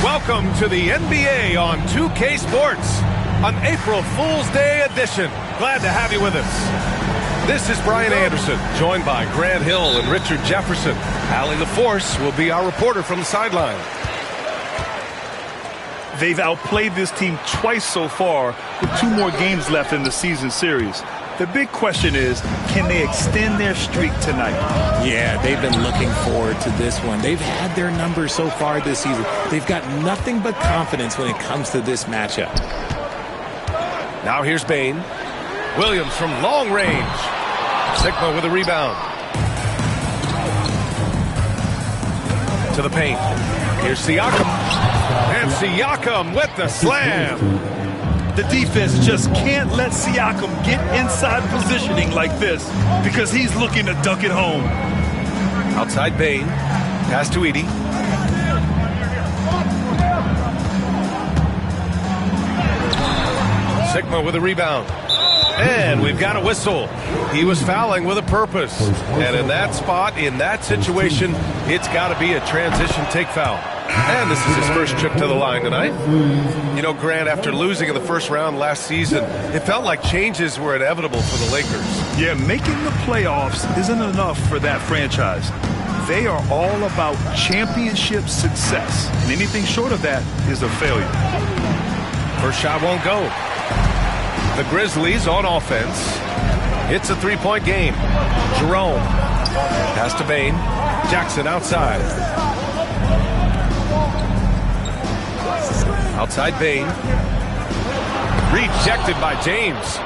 Welcome to the NBA on 2K Sports, an April Fool's Day edition. Glad to have you with us. This is Brian Anderson, joined by Grant Hill and Richard Jefferson. Allie LaForce will be our reporter from the sideline. They've outplayed this team twice so far, with 2 more games left in the season series. The big question is, can they extend their streak tonight? Yeah, they've been looking forward to this one. They've had their numbers so far this season. They've got nothing but confidence when it comes to this matchup. Now here's Bain. Williams from long range. Sigma with a rebound. To the paint. Here's Siakam. And Siakam with the slam. The defense just can't let Siakam get inside positioning like this because he's looking to dunk it home. Outside Bain. Pass to Edey. Sigma with a rebound. And we've got a whistle. He was fouling with a purpose. And in that spot, in that situation, it's got to be a transition take foul. And this is his first trip to the line tonight. You know, Grant, after losing in the first round last season, it felt like changes were inevitable for the Lakers. Yeah, making the playoffs isn't enough for that franchise. They are all about championship success. And anything short of that is a failure. First shot won't go. The Grizzlies on offense. It's a three-point game. Jerome. Pass to Bain. Jackson outside. Outside Bain. Rejected by James.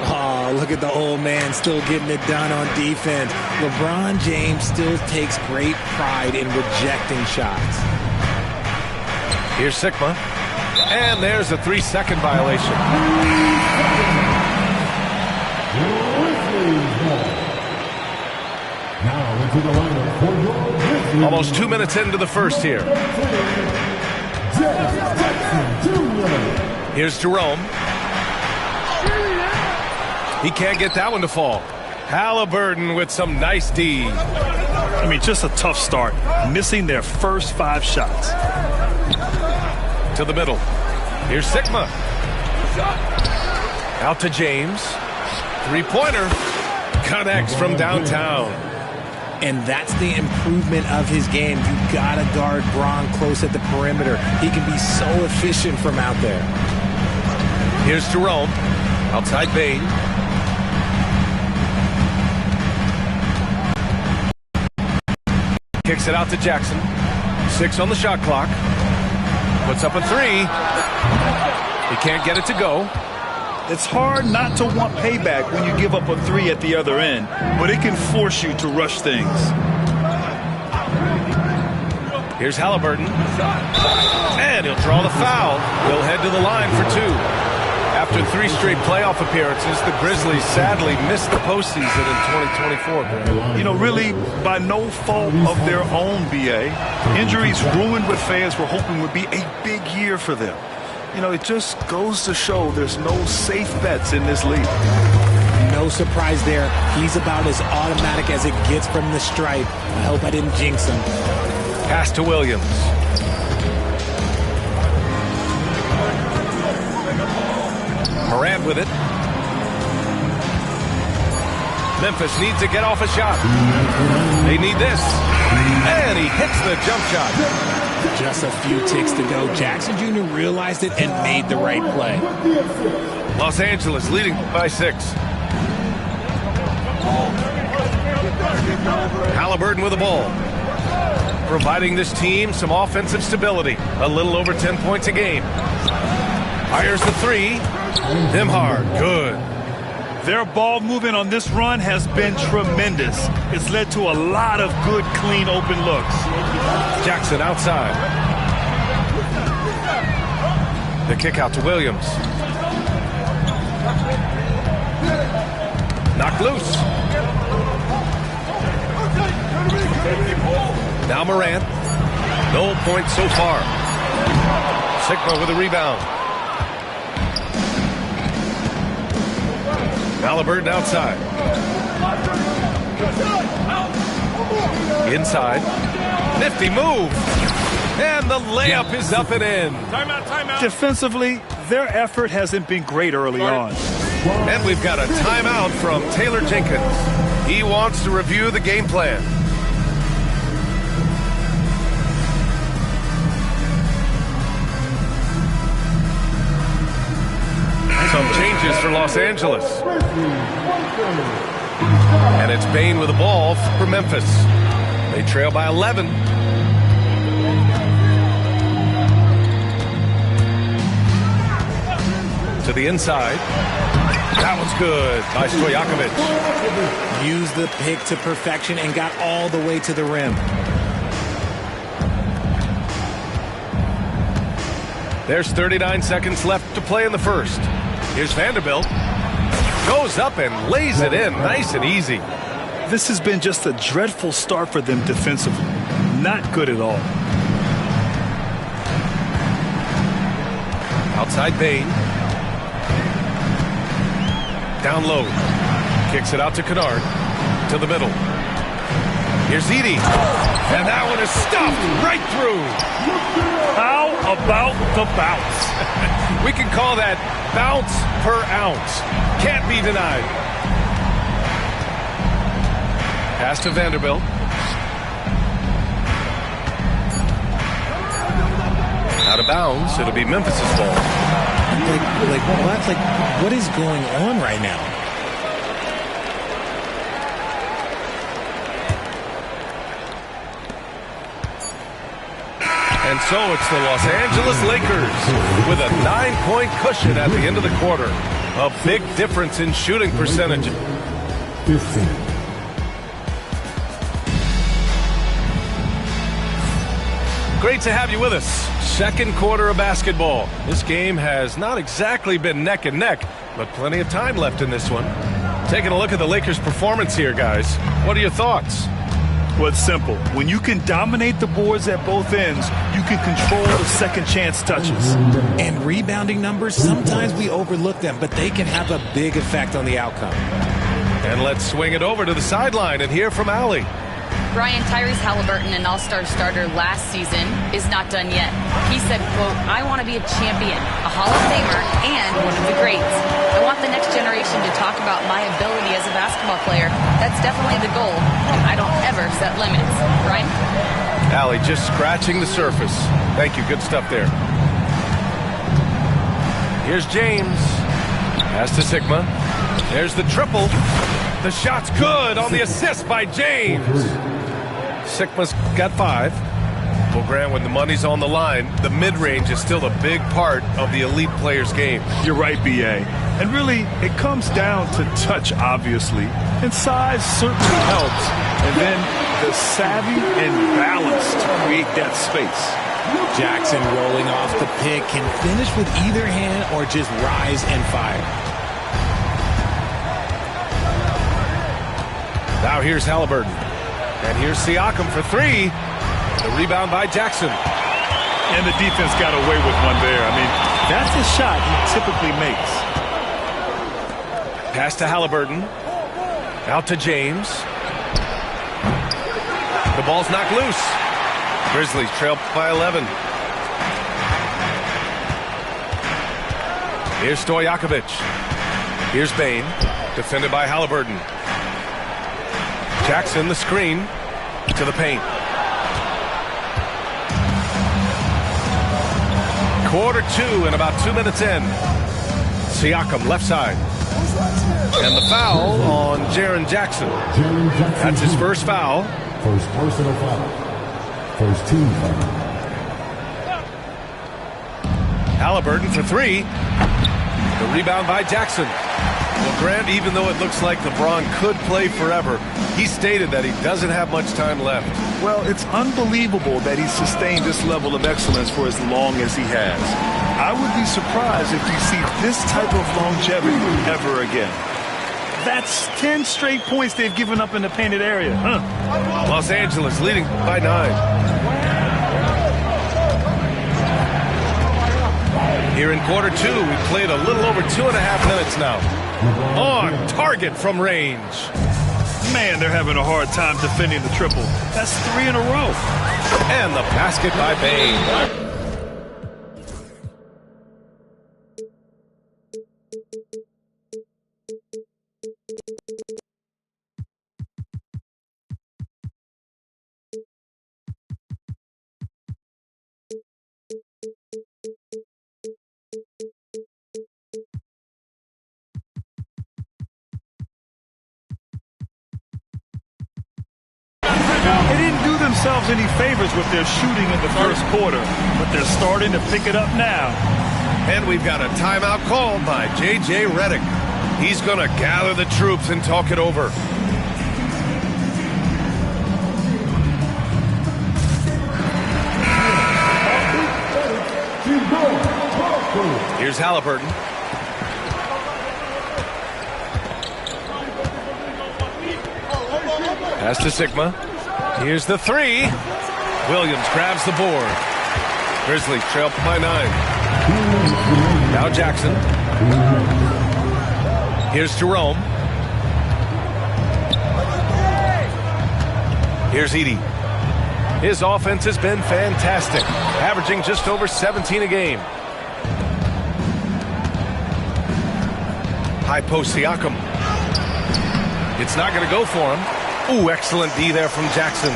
Oh, look at the old man still getting it done on defense. LeBron James still takes great pride in rejecting shots. Here's Sigma. And there's a 3-second violation. Almost 2 minutes into the first here. Here's Jerome. He can't get that one to fall. Halliburton with some nice D. I mean, just a tough start. Missing their first 5 shots. To the middle. Here's Sigma. Out to James. Three-pointer. Connects from downtown. And that's the improvement of his game. You gotta guard Bron close at the perimeter. He can be so efficient from out there. Here's Jerome. Outside Bain. Kicks it out to Jackson. 6 on the shot clock. Puts up a 3. He can't get it to go. It's hard not to want payback when you give up a 3 at the other end, but it can force you to rush things. Here's Halliburton. And he'll draw the foul. He'll head to the line for 2. After 3 straight playoff appearances, the Grizzlies sadly missed the postseason in 2024. You know, really by no fault of their own, BA. Injuries ruined what fans were hoping would be a big year for them. You know, it just goes to show there's no safe bets in this league. No surprise there. He's about as automatic as it gets from the stripe. I hope I didn't jinx him. Pass to Williams. Morant with it. Memphis needs to get off a shot. They need this. And he hits the jump shot. Just a few ticks to go. Jackson Jr. realized it and made the right play. Los Angeles leading by 6. Halliburton with the ball. Providing this team some offensive stability. A little over 10 points a game. Fires the 3. Nembhard, good. Their ball movement on this run has been tremendous. It's led to a lot of good, clean, open looks. Jackson outside. The kick out to Williams. Knocked loose. Now Morant. No points so far. Sigma with a rebound. Halliburton outside. Inside. Nifty move. And the layup is up and in. Timeout. Defensively, their effort hasn't been great early on. And we've got a timeout from Taylor Jenkins. He wants to review the game plan. Some changes for Los Angeles. And it's Bane with the ball for Memphis. They trail by 11. To the inside. That one's good by Stojakovic. Used the pick to perfection and got all the way to the rim. There's 39 seconds left to play in the first. Here's Vanderbilt. Goes up and lays it in nice and easy. This has been just a dreadful start for them defensively. Not good at all. Outside Bane. Down low. Kicks it out to Kennard. To the middle. Here's Edey. And that one is stuffed right through. How about the bounce? We can call that bounce per ounce. Can't be denied. Pass to Vanderbilt. Out of bounds. It'll be Memphis's ball. What is going on right now? And so it's the Los Angeles Lakers with a 9-point cushion at the end of the quarter. A big difference in shooting percentage. Great to have you with us. Second quarter of basketball. This game has not exactly been neck and neck, but plenty of time left in this one. Taking a look at the Lakers' performance here, guys. What are your thoughts? Well, it's simple. When you can dominate the boards at both ends, you can control the second chance touches. And rebounding numbers, sometimes we overlook them, but they can have a big effect on the outcome. And let's swing it over to the sideline and hear from Allie. Brian, Tyrese Halliburton, an all-star starter last season, is not done yet. He said, quote, "I want to be a champion, a Hall of Famer, and one of the greats. I want the next generation to talk about my ability as a basketball player. That's definitely the goal, and I don't ever set limits." Brian? Allie, just scratching the surface. Thank you. Good stuff there. Here's James. Pass to Sigma. There's the triple. The shot's good on the assist by James. Sigma's got 5. Well, Grant, when the money's on the line, the mid-range is still a big part of the elite player's game. You're right, B.A. And really, it comes down to touch, obviously. And size certainly helps. And then the savvy and balance to create that space. Jackson rolling off the pick can finish with either hand or just rise and fire. Now here's Halliburton. And here's Siakam for three. The rebound by Jackson. And the defense got away with one there. I mean, that's a shot he typically makes. Pass to Halliburton. Out to James. The ball's knocked loose. Grizzlies trail by 11. Here's Stojakovic. Here's Bane. Defended by Halliburton. Jackson, the screen. To the paint. Quarter two and about 2 minutes in. Siakam left side. And the foul on Jaren Jackson. That's his first foul. First personal foul. First team foul. Halliburton for three. The rebound by Jackson. Well, Grant, even though it looks like LeBron could play forever, he stated that he doesn't have much time left. Well, it's unbelievable that he's sustained this level of excellence for as long as he has. I would be surprised if we see this type of longevity ever again. That's 10 straight points they've given up in the painted area. Los Angeles leading by 9. Here in quarter two, we played a little over 2.5 minutes now. On target from range. Man, they're having a hard time defending the triple. That's 3 in a row. And the basket by Bane. They didn't do themselves any favors with their shooting in the first quarter, but they're starting to pick it up now. And we've got a timeout called by J.J. Redick. He's going to gather the troops and talk it over. Here's Halliburton. Pass to Sigma. Here's the three. Williams grabs the board. Grizzlies trail by 9. Now Jackson. Here's Jerome. Here's Edey. His offense has been fantastic, averaging just over 17 a game. High post Siakam. It's not going to go for him. Ooh, excellent D there from Jackson.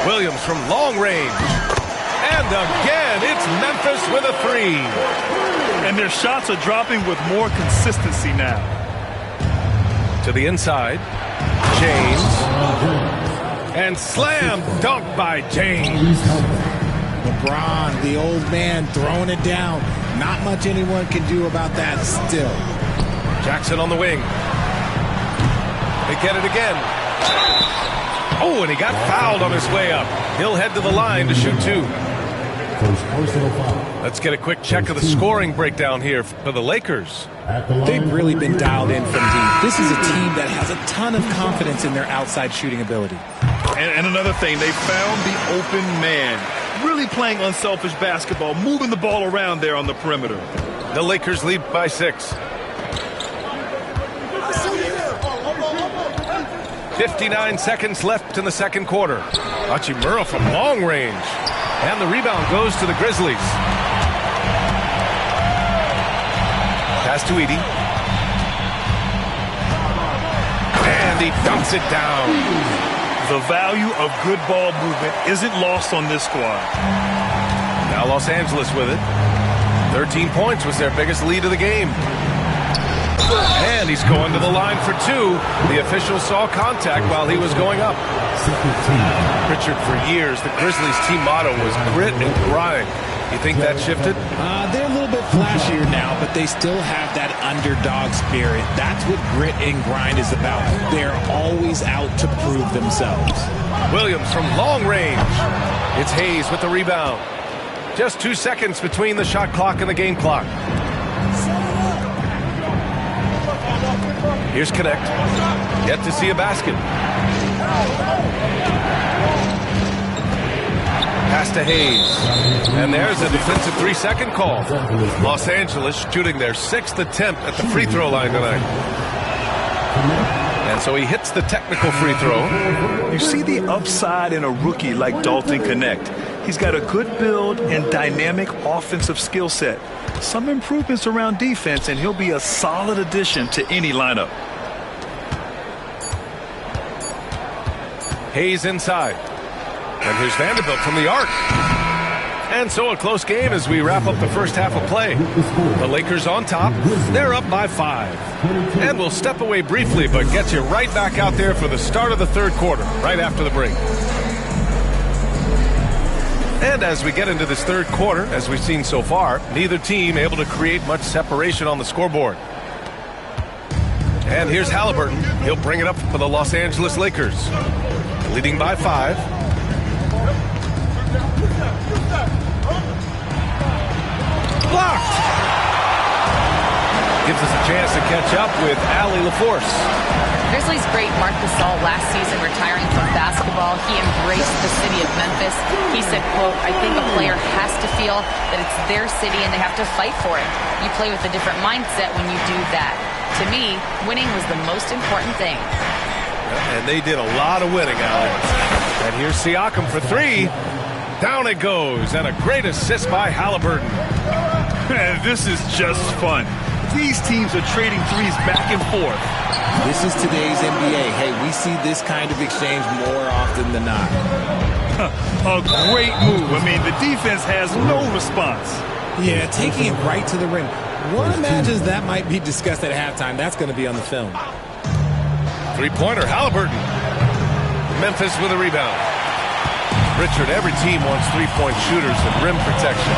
Williams from long range. And again, it's Memphis with a three. And their shots are dropping with more consistency now. To the inside. James. And slam dunk by James. LeBron, the old man, throwing it down. Not much anyone can do about that still. Jackson on the wing. They get it again. Oh, and he got fouled on his way up. He'll head to the line to shoot two. Let's get a quick check of the scoring breakdown here for the Lakers. They've really been dialed in from deep. This is a team that has a ton of confidence in their outside shooting ability. And another thing, they found the open man. Really playing unselfish basketball, moving the ball around there on the perimeter. The Lakers lead by 6. 59 seconds left in the second quarter. Hachimura from long range. And the rebound goes to the Grizzlies. Pass to Edey. And he dunks it down. The value of good ball movement isn't lost on this squad. Now Los Angeles with it. 13 points was their biggest lead of the game. And he's going to the line for two. The official saw contact while he was going up. Pritchard, for years, the Grizzlies' team motto was grit and grind. You think that shifted? They're a little bit flashier now, but but they still have that underdog spirit. That's what grit and grind is about. They're always out to prove themselves. Williams from long range. It's Hayes with the rebound. Just 2 seconds between the shot clock and the game clock. Here's Connect. Yet to see a basket. Pass to Hayes. And there's a defensive 3-second call. Los Angeles shooting their 6th attempt at the free throw line tonight. And so he hits the technical free throw. You see the upside in a rookie like Dalton Connect. He's got a good build and dynamic offensive skill set. Some improvements around defense, and he'll be a solid addition to any lineup. Hayes inside. And here's Vanderbilt from the arc. And so a close game as we wrap up the first half of play. The Lakers on top. They're up by 5. And we'll step away briefly, but get you right back out there for the start of the third quarter, right after the break. And as we get into this third quarter, as we've seen so far, neither team able to create much separation on the scoreboard. And here's Halliburton. He'll bring it up for the Los Angeles Lakers. Leading by 5. Blocked. Gives us a chance to catch up with Allie LaForce. Grizzlies great Marc Gasol last season retiring from basketball. He embraced the city of Memphis. He said, quote, I think a player has to feel that it's their city and they have to fight for it. You play with a different mindset when you do that. To me, winning was the most important thing. And they did a lot of winning, Allie. And here's Siakam for 3. Down it goes. And a great assist by Halliburton. Man, this is just fun. These teams are trading threes back and forth. This is today's NBA. Hey, we see this kind of exchange more often than not. A great move. I mean, the defense has no response. Yeah, taking it right to the rim. One imagines that might be discussed at halftime. That's going to be on the film. Three-pointer, Halliburton. Memphis with a rebound. Richard, every team wants three-point shooters and rim protection.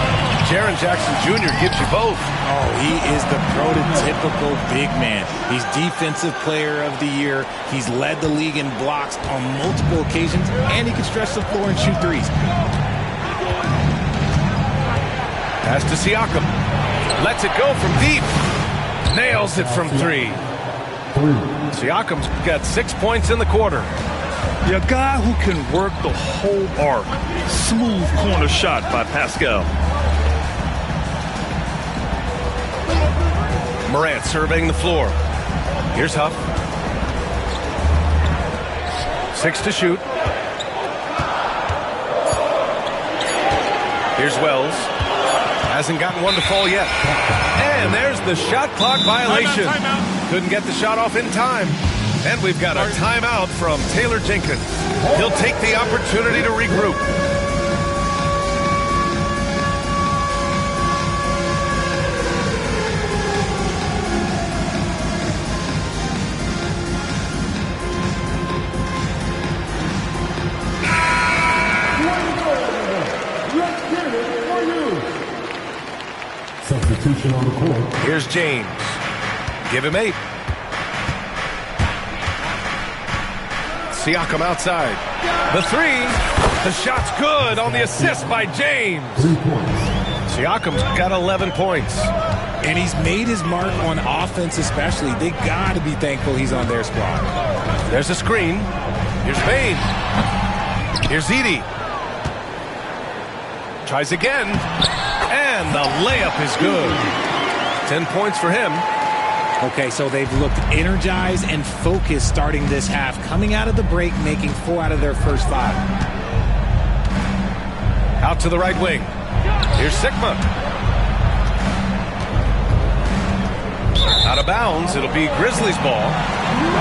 Jaren Jackson Jr. gives you both. Oh, he is the prototypical big man. He's Defensive Player of the Year. He's led the league in blocks on multiple occasions, and he can stretch the floor and shoot threes. Pass to Siakam. Lets it go from deep. Nails it from 3. Siakam's got 6 points in the quarter. A guy who can work the whole arc. Smooth corner shot by Pascal. Morant surveying the floor. Here's Huff. 6 to shoot. Here's Wells. Hasn't gotten one to fall yet. And there's the shot clock violation. Couldn't get the shot off in time. And we've got a timeout from Taylor Jenkins. He'll take the opportunity to regroup. Substitution on the court. Here's James. Give him 8. Siakam outside. The 3. The shot's good on the assist by James. 3 points. Siakam's got 11 points. And he's made his mark on offense especially. They got to be thankful he's on their squad. There's a screen. Here's Payne. Here's Edey. Tries again. And the layup is good. 10 points for him. Okay, so they've looked energized and focused starting this half, coming out of the break, making 4 out of their first 5. Out to the right wing. Here's Sigma. Out of bounds. It'll be Grizzlies ball.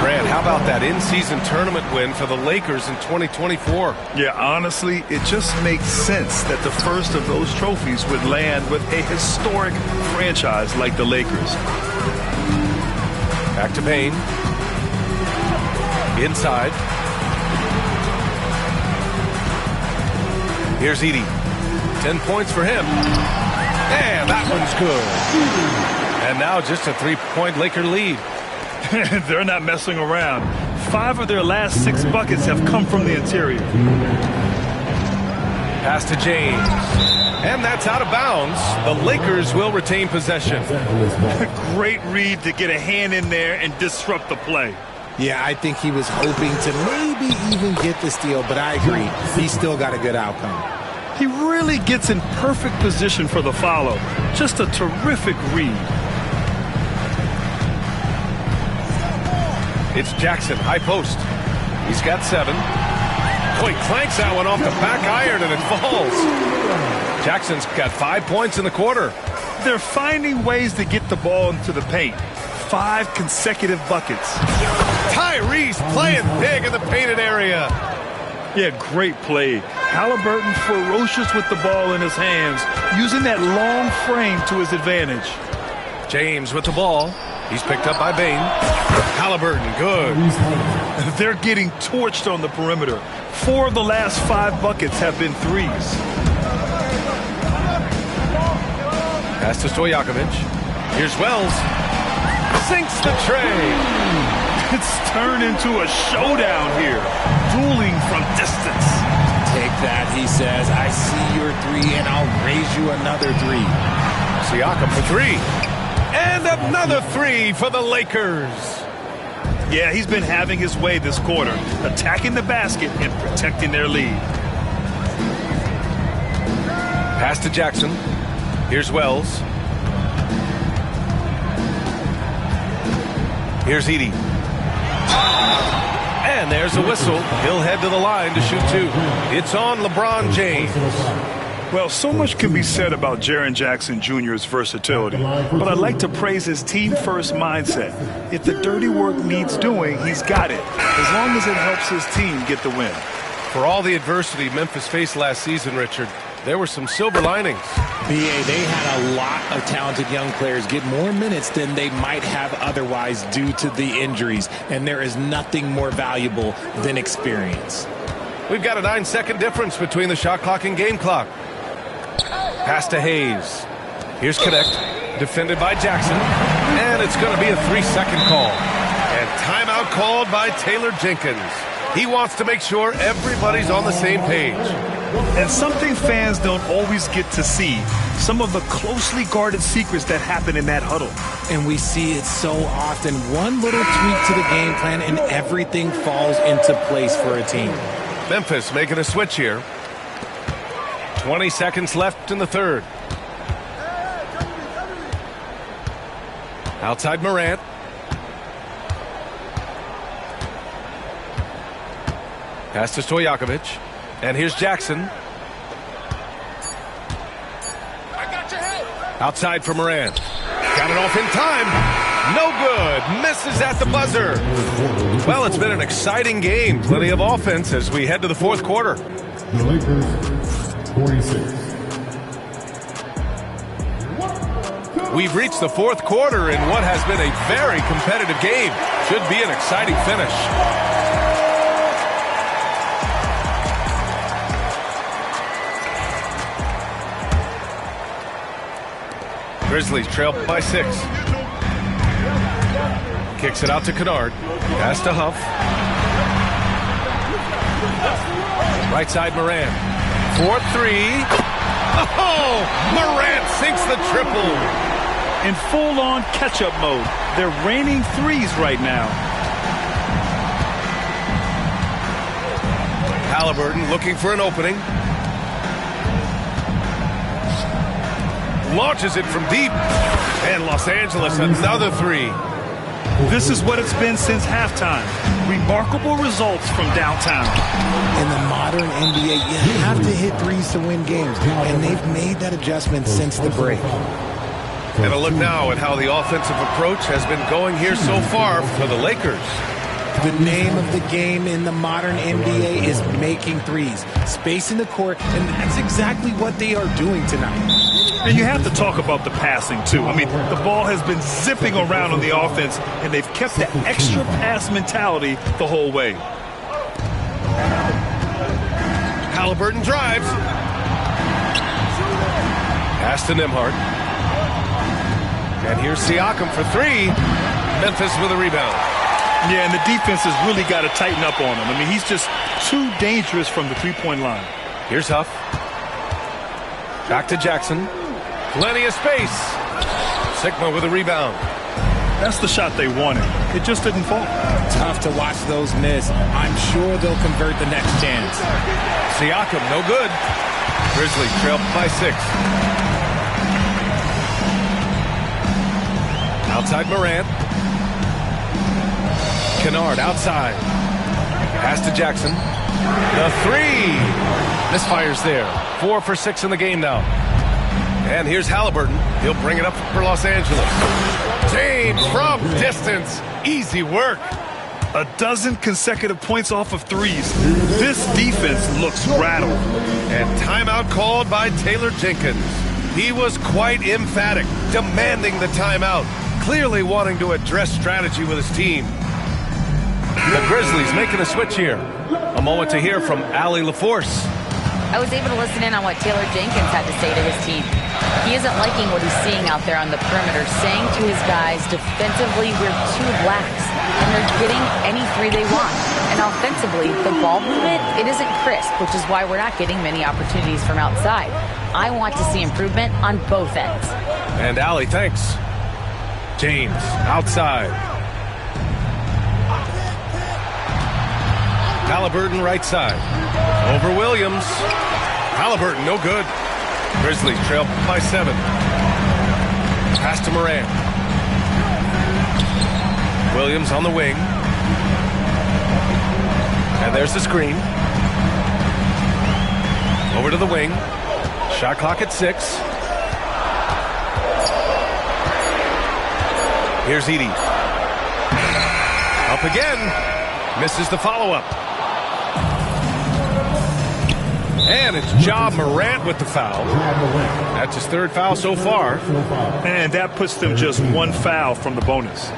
Grant, how about that in-season tournament win for the Lakers in 2024? Yeah, honestly, it just makes sense that the first of those trophies would land with a historic franchise like the Lakers. Back to Payne. Inside. Here's Edey. 10 points for him. And that one's good. And now just a three-point Laker lead. They're not messing around. 5 of their last 6 buckets have come from the interior. Pass to James. And that's out of bounds. The Lakers will retain possession. Great read to get a hand in there and disrupt the play. Yeah, I think he was hoping to maybe even get the steal, but I agree. He still got a good outcome. He really gets in perfect position for the follow. Just a terrific read. It's Jackson, high post. He's got 7. Oh, he clanks that one off the back iron and it falls. Jackson's got 5 points in the quarter. They're finding ways to get the ball into the paint. 5 consecutive buckets. Tyrese playing big in the painted area. Yeah, great play. Halliburton ferocious with the ball in his hands, using that long frame to his advantage. James with the ball. He's picked up by Bain. Halliburton, good. They're getting torched on the perimeter. 4 of the last 5 buckets have been threes. Pass to Stojakovic. Here's Wells. Sinks the tray. It's turned into a showdown here. Dueling from distance. Take that, he says. I see your 3, and I'll raise you another 3. Siakam for 3. And another 3 for the Lakers. Yeah, he's been having his way this quarter, attacking the basket and protecting their lead. Pass to Jackson. Here's Wells. Here's Edey. And there's a whistle. He'll head to the line to shoot 2. It's on LeBron James. Well, so much can be said about Jaren Jackson Jr.'s versatility, but I'd like to praise his team-first mindset. If the dirty work needs doing, he's got it, as long as it helps his team get the win. For all the adversity Memphis faced last season, Richard, there were some silver linings. B.A., they had a lot of talented young players get more minutes than they might have otherwise due to the injuries, and there is nothing more valuable than experience. We've got a 9-second difference between the shot clock and game clock. Pass to Hayes. Here's Connect, defended by Jackson, and it's going to be a 3-second call. And timeout called by Taylor Jenkins. He wants to make sure everybody's on the same page. And something fans don't always get to see, some of the closely guarded secrets that happen in that huddle. And we see it so often. One little tweak to the game plan and everything falls into place for a team. Memphis making a switch here. 20 seconds left in the third. Outside Morant. Pass to Stojakovic. And here's Jackson. Outside for Morant. Got it off in time. No good. Misses at the buzzer. Well, it's been an exciting game. Plenty of offense as we head to the fourth quarter. The Lakers, 46. We've reached the fourth quarter in what has been a very competitive game. Should be an exciting finish. Grizzlies trail by 6. Kicks it out to Kennard. Pass to Huff. Right side Morant. 4-3. Oh! Morant sinks the triple. In full-on catch-up mode. They're raining threes right now. Halliburton looking for an opening. Launches it from deep. And Los Angeles another 3. This is what it's been since halftime. Remarkable results from downtown. In the modern NBA, you have to hit threes to win games, and they've made that adjustment since the break. And a look now at how the offensive approach has been going here so far for the Lakers. The name of the game in the modern NBA is making threes, spacing the court, and that's exactly what they are doing tonight. And you have to talk about the passing, too. I mean, the ball has been zipping around on the offense, and they've kept the extra pass mentality the whole way. Halliburton drives. Pass to Nembhard. And here's Siakam for three. Memphis with a rebound. Yeah, and the defense has really got to tighten up on him. I mean, he's just too dangerous from the three-point line. Here's Huff. Back to Jackson. Plenty of space. Sigma with a rebound. That's the shot they wanted. It just didn't fall. Tough to watch those miss. I'm sure they'll convert the next chance. Siakam, no good. Grizzlies trail by 6. Outside Morant. Kennard outside. Pass to Jackson. The three. Misfires there. 4 for 6 in the game now. And here's Halliburton. He'll bring it up for Los Angeles. James from distance. Easy work. A dozen consecutive points off of threes. This defense looks rattled. And timeout called by Taylor Jenkins. He was quite emphatic, demanding the timeout, clearly wanting to address strategy with his team. The Grizzlies making a switch here. A moment to hear from Allie LaForce. I was able to listen in on what Taylor Jenkins had to say to his team. He isn't liking what he's seeing out there on the perimeter, saying to his guys, defensively, we're too lax, and they're getting any three they want. And offensively, the ball movement, it isn't crisp, which is why we're not getting many opportunities from outside. I want to see improvement on both ends. And Allie, thanks. James, outside. Halliburton, right side. Over Williams. Halliburton, no good. Grizzlies trail by 7. Pass to Morant. Williams on the wing. And there's the screen. Over to the wing. Shot clock at 6. Here's Edey. Up again. Misses the follow-up. And it's Ja Morant with the foul. That's his 3rd foul so far. And that puts them just 1 foul from the bonus.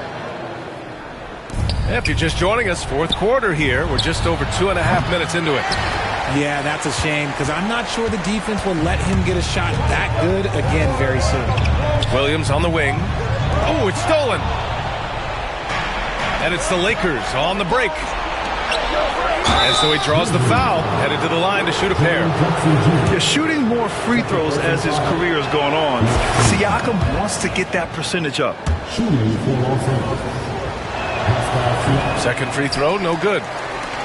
If you're just joining us, 4th quarter here. We're just over 2.5 minutes into it. Yeah, that's a shame because I'm not sure the defense will let him get a shot that good again very soon. Williams on the wing. Oh, it's stolen. And it's the Lakers on the break. And so he draws the foul, headed to the line to shoot a pair. Yeah, shooting more free throws as his career is going on. Siakam wants to get that percentage up. Second free throw, no good.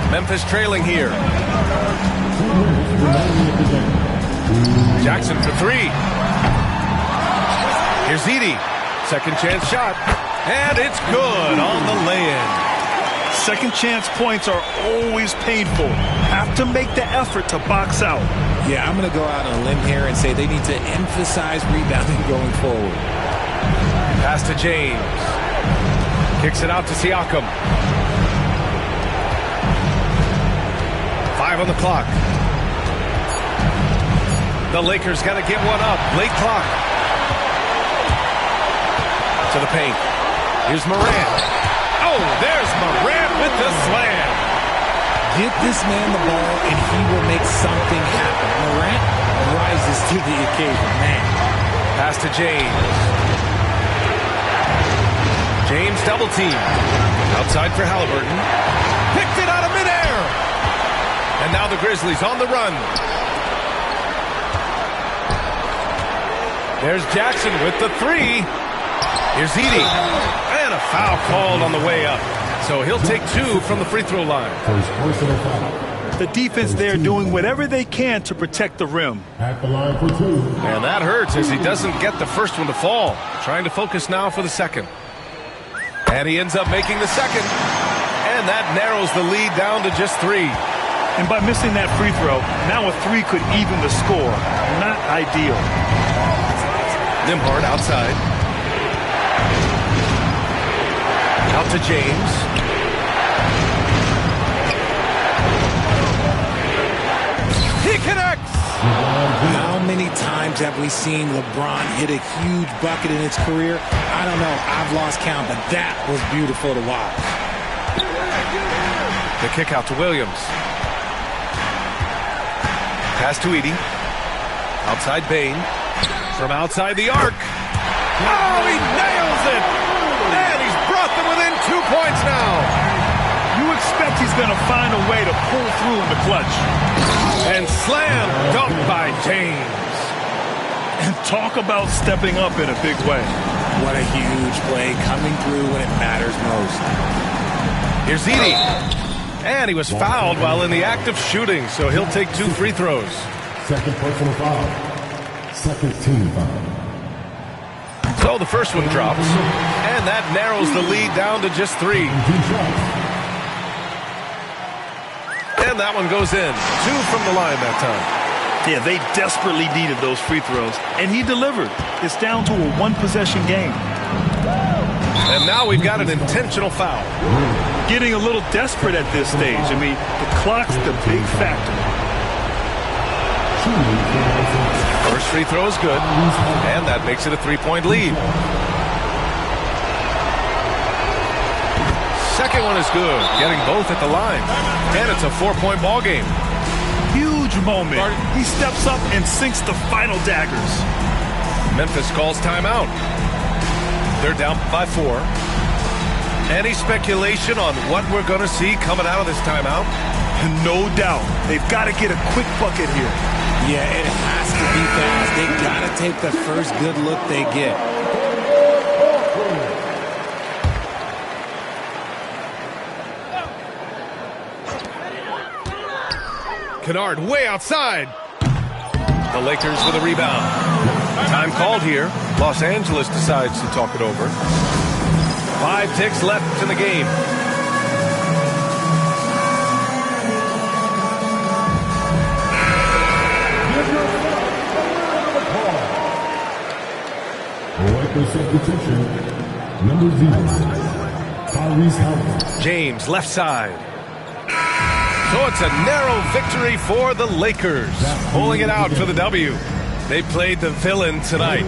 Memphis trailing here. Jackson for 3. Here's Edey. Second chance shot. And it's good on the lay-in. Second chance points are always painful. Have to make the effort to box out. Yeah, I'm going to go out on a limb here and say they need to emphasize rebounding going forward. Pass to James. Kicks it out to Siakam. 5 on the clock. The Lakers got to get one up. Late clock. To the paint. Here's Morant. Oh, there's Morant with the slam. Get this man the ball and he will make something happen. Morant rises to the occasion, man. Pass to James. James double team. Outside for Halliburton. Picked it out of midair. And now the Grizzlies on the run. There's Jackson with the 3. Here's Edey. And a foul called on the way up. So he'll take 2 from the free throw line. The defense there doing whatever they can to protect the rim. At the line for 2. And that hurts as he doesn't get the first one to fall. Trying to focus now for the second. And he ends up making the second. And that narrows the lead down to just 3. And by missing that free throw, now a 3 could even the score. Not ideal. Nembhard outside. Out to James. He connects! How many times have we seen LeBron hit a huge bucket in his career? I don't know. I've lost count, but that was beautiful to watch. The kick out to Williams. Pass to Edey. Outside Bane. From outside the arc. Oh, he nailed find a way to pull through in the clutch. And slam dunk by James. And talk about stepping up in a big way. What a huge play, coming through when it matters most. Here's Edie. And he was fouled while in the act of shooting, so he'll take 2 free throws. Second personal foul. Second team foul. So the first one drops, and that narrows the lead down to just 3. And that one goes in. 2 from the line that time. Yeah, they desperately needed those free throws, and he delivered. It's down to a 1-possession game. And now we've got an intentional foul. Getting a little desperate at this stage. I mean, the clock's the big factor. First free throw is good, and that makes it a 3-point lead. Second one is good, getting both at the line. And it's a 4-point ball game. Huge moment. He steps up and sinks the final daggers. Memphis calls timeout. They're down by 4. Any speculation on what we're going to see coming out of this timeout? No doubt. They've got to get a quick bucket here. Yeah, it has to be fast. They've got to take the first good look they get. Kennard way outside. The Lakers with a rebound. Time called here. Los Angeles decides to talk it over. 5 ticks left in the game. Lakers substitution, number 0, Tyrese Halliburton. James left side. So it's a narrow victory for the Lakers, pulling it out for the W. They played the villain tonight.